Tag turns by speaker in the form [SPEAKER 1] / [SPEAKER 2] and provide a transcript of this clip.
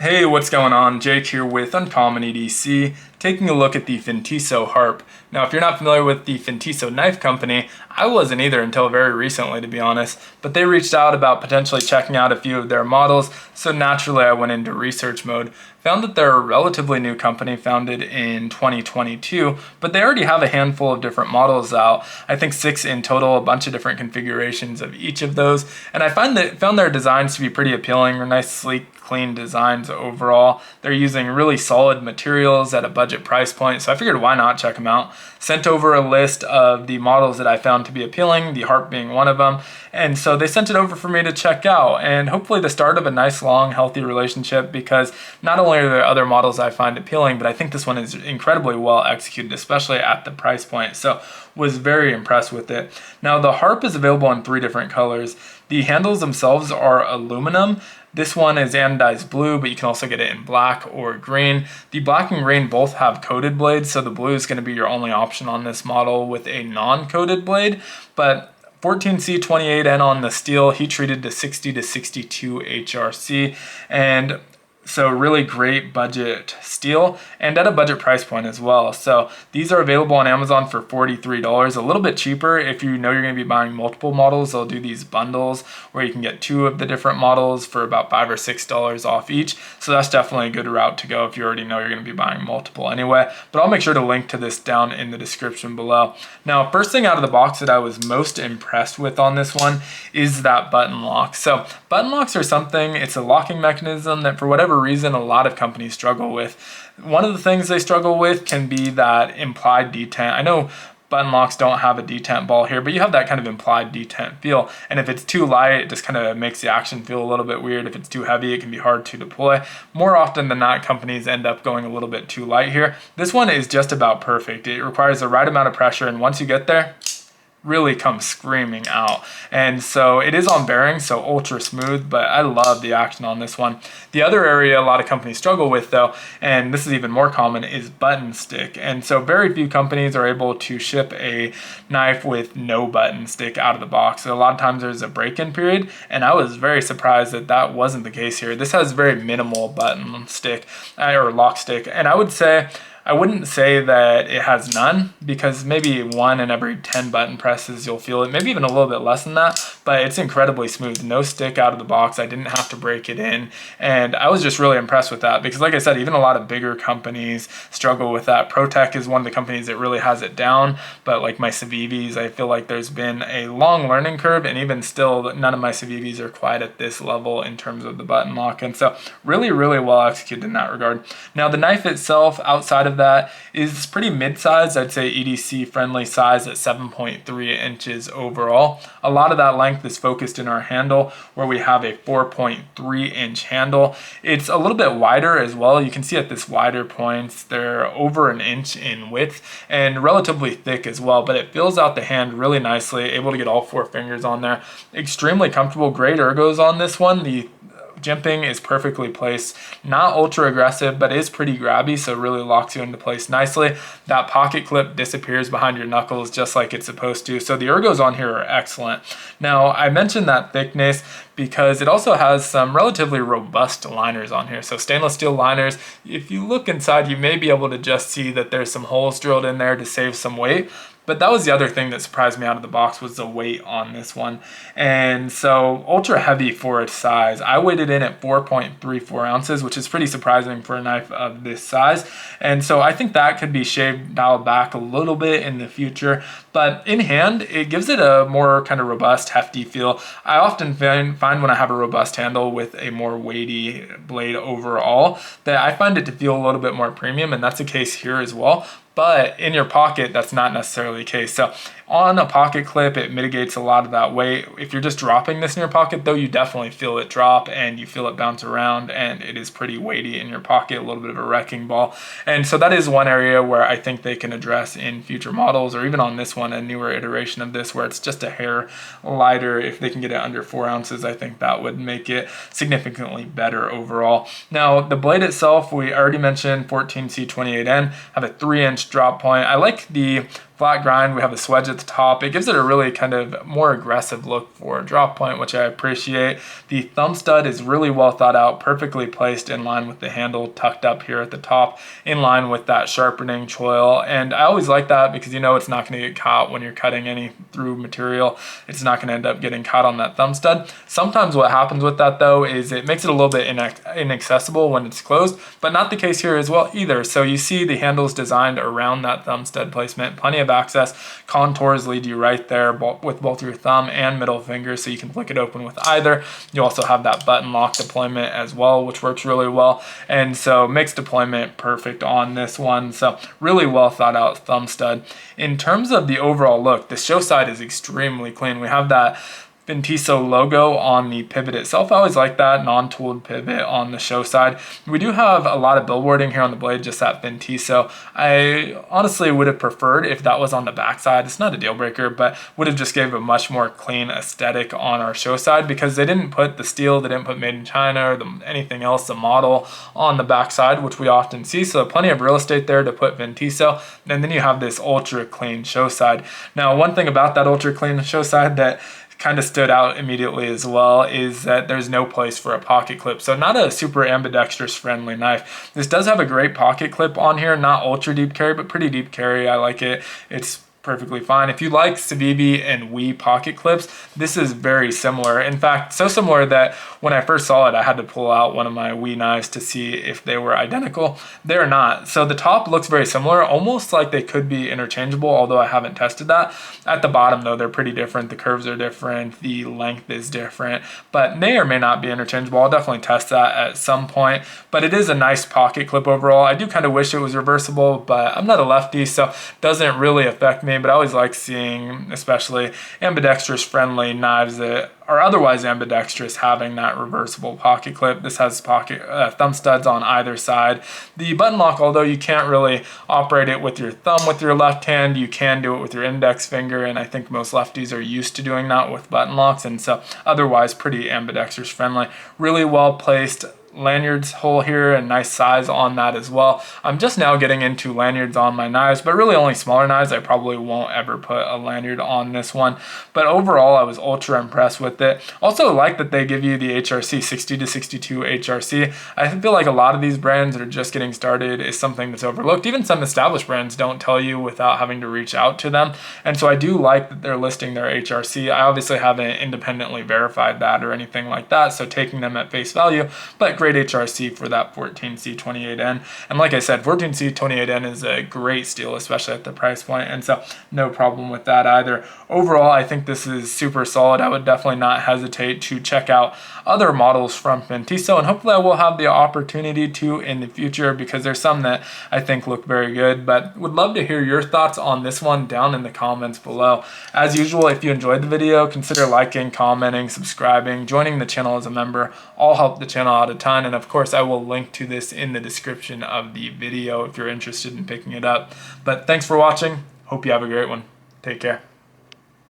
[SPEAKER 1] Hey, what's going on? Jake here with Uncommon EDC, taking a look at the Fintiso Harpe. Now, if you're not familiar with the Fintiso knife company, I wasn't either until very recently, to be honest, but they reached out about potentially checking out a few of their models, so naturally I went into research mode. Found that they're a relatively new company, founded in 2022, but they already have a handful of different models out. I think 6 in total, a bunch of different configurations of each of those, and I found their designs to be pretty appealing. They're nice, sleek, clean designs overall. They're using really solid materials at a budget price point, so I figured why not check them out. Sent over a list of the models that I found to be appealing, the Harpe being one of them, and so they sent it over for me to check out, and hopefully the start of a nice, long, healthy relationship, because not only are there other models I find appealing, but I think this one is incredibly well executed, especially at the price point, so was very impressed with it. Now, the Harpe is available in 3 different colors. The handles themselves are aluminum. This one is anodized blue, but you can also get it in black or green. The black and green both have coated blades, so the blue is going to be your only option on this model with a non-coated blade. But 14C28N on the steel, heat treated to 60 to 62 HRC, and so really great budget steel and at a budget price point as well. So these are available on Amazon for $43, a little bit cheaper if you know you're going to be buying multiple models. They'll do these bundles where you can get 2 of the different models for about $5 or $6 off each. So that's definitely a good route to go if you already know you're going to be buying multiple anyway. But I'll make sure to link to this down in the description below. Now, first thing out of the box that I was most impressed with on this one is that button lock. So button locks are something, it's a locking mechanism that for whatever reason a lot of companies struggle with. One of the things they struggle with can be that implied detent. I know button locks don't have a detent ball here, but you have that kind of implied detent feel, and if it's too light, it just kind of makes the action feel a little bit weird. If it's too heavy, it can be hard to deploy. More often than not, companies end up going a little bit too light here. This one is just about perfect. It requires the right amount of pressure, and once you get there, really comes screaming out. And so it is on bearing, so ultra smooth, but I love the action on this one. The other area a lot of companies struggle with though, and this is even more common, is button stick. And so very few companies are able to ship a knife with no button stick out of the box. So a lot of times there's a break-in period, and I was very surprised that that wasn't the case here. This has very minimal button stick or lock stick, and I wouldn't say that it has none, because maybe 1 in every 10 button presses you'll feel it, maybe even a little bit less than that, but it's incredibly smooth. No stick out of the box. I didn't have to break it in, and I was just really impressed with that, because like I said, even a lot of bigger companies struggle with that. ProTech is one of the companies that really has it down, but like my Civivis, I feel like there's been a long learning curve, and even still, none of my Civivis are quite at this level in terms of the button lock, and so really, really well executed in that regard. Now, the knife itself, outside of that, is pretty mid-sized. I'd say EDC friendly size at 7.3 inches overall. A lot of that length is focused in our handle, where we have a 4.3 inch handle. It's a little bit wider as well. You can see at this wider points, they're over an inch in width and relatively thick as well, but it fills out the hand really nicely, able to get all 4 fingers on there. Extremely comfortable, great ergos on this one. The jimping is perfectly placed, not ultra aggressive, but is pretty grabby, so really locks you into place nicely. That pocket clip disappears behind your knuckles just like it's supposed to, so the ergos on here are excellent. Now, I mentioned that thickness because it also has some relatively robust liners on here, so stainless steel liners. If you look inside, you may be able to just see that there's some holes drilled in there to save some weight. But that was the other thing that surprised me out of the box, was the weight on this one. And so ultra heavy for its size. I weighed it in at 4.34 ounces, which is pretty surprising for a knife of this size. And so I think that could be dialed back a little bit in the future. But in hand, it gives it a more kind of robust, hefty feel. I often find when I have a robust handle with a more weighty blade overall, that I find it to feel a little bit more premium, and that's the case here as well. But in your pocket, that's not necessarily the case. So on a pocket clip, it mitigates a lot of that weight. If you're just dropping this in your pocket, though, you definitely feel it drop and you feel it bounce around, and it is pretty weighty in your pocket, a little bit of a wrecking ball. And so that is one area where I think they can address in future models, or even on this one, a newer iteration of this, where it's just a hair lighter. If they can get it under 4 ounces, I think that would make it significantly better overall. Now, the blade itself, we already mentioned 14C28N, have a 3-inch drop point. I like the flat grind. We have the swedge at the top. It gives it a really kind of more aggressive look for a drop point, which I appreciate. The thumb stud is really well thought out, perfectly placed in line with the handle, tucked up here at the top, in line with that sharpening choil. And I always like that because you know it's not going to get caught when you're cutting any through material. It's not going to end up getting caught on that thumb stud. Sometimes what happens with that though is it makes it a little bit inaccessible when it's closed, but not the case here as well either. So you see the handles designed around that thumb stud placement, plenty of access. Contours lead you right there with both your thumb and middle finger, so you can flick it open with either. You also have that button lock deployment as well, which works really well, and so makes deployment perfect on this one. So really well thought out thumb stud. In terms of the overall look, the show side is extremely clean. We have that Fintiso logo on the pivot itself. I always like that non-tooled pivot on the show side. We do have a lot of billboarding here on the blade, just that Fintiso. I honestly would have preferred if that was on the back side. It's not a deal breaker, but would have just gave a much more clean aesthetic on our show side because they didn't put the steel, they didn't put made in China or anything else, the model on the back side, which we often see. So plenty of real estate there to put Fintiso. And then you have this ultra clean show side. Now, one thing about that ultra clean show side that kind of stood out immediately as well is that there's no place for a pocket clip. So not a super ambidextrous friendly knife. This does have a great pocket clip on here, not ultra deep carry, but pretty deep carry. I like it. It's perfectly fine. If you like Civivi and Wii pocket clips, this is very similar. In fact, so similar that when I first saw it, I had to pull out one of my Wii knives to see if they were identical. They're not. So the top looks very similar, almost like they could be interchangeable, although I haven't tested that. At the bottom though, they're pretty different. The curves are different. The length is different, but may or may not be interchangeable. I'll definitely test that at some point, but it is a nice pocket clip overall. I do kind of wish it was reversible, but I'm not a lefty, so it doesn't really affect me. But I always like seeing, especially ambidextrous friendly knives that are otherwise ambidextrous, having that reversible pocket clip. This has pocket thumb studs on either side. The button lock, although you can't really operate it with your thumb with your left hand, you can do it with your index finger, and I think most lefties are used to doing that with button locks, and so otherwise pretty ambidextrous friendly. Really well placed lanyards hole here and nice size on that as well. I'm just now getting into lanyards on my knives, but really only smaller knives. I probably won't ever put a lanyard on this one, but overall I was ultra impressed with it. Also like that they give you the HRC 60 to 62 HRC. I feel like a lot of these brands that are just getting started is something that's overlooked. Even some established brands don't tell you without having to reach out to them, and so I do like that they're listing their HRC. I obviously haven't independently verified that or anything like that, so taking them at face value, but great HRC for that 14C28N. And like I said, 14C28N is a great steel, especially at the price point, and so no problem with that either. Overall, I think this is super solid. I would definitely not hesitate to check out other models from Fintiso, and hopefully I will have the opportunity to in the future because there's some that I think look very good, but would love to hear your thoughts on this one down in the comments below. As usual, if you enjoyed the video, consider liking, commenting, subscribing, joining the channel as a member. All help the channel out a ton. And of course, I will link to this in the description of the video if you're interested in picking it up. But thanks for watching. Hope you have a great one. Take care.